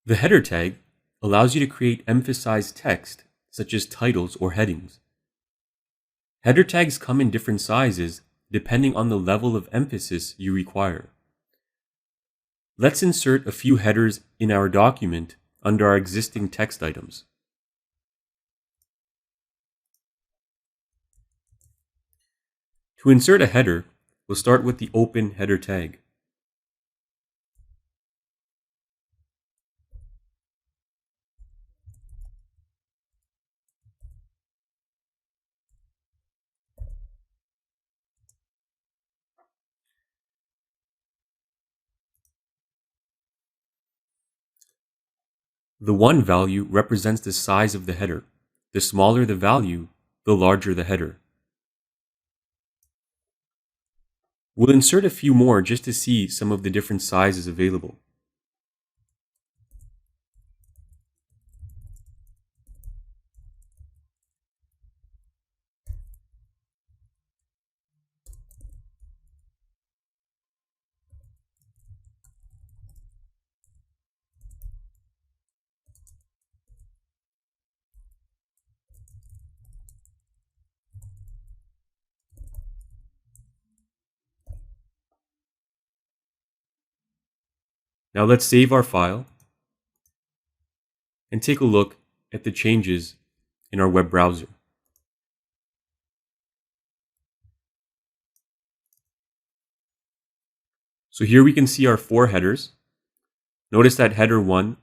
The header tag allows you to create emphasized text, such as titles or headings. Header tags come in different sizes depending on the level of emphasis you require. Let's insert a few headers in our document under our existing text items. To insert a header, we'll start with the open header tag. The 1 value represents the size of the header. The smaller the value, the larger the header. We'll insert a few more just to see some of the different sizes available. Now let's save our file and take a look at the changes in our web browser. So here we can see our 4 headers. Notice that header 1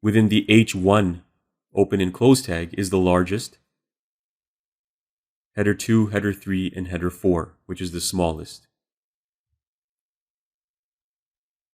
within the H1 open and close tag is the largest. Header 2, header 3, and header 4, which is the smallest.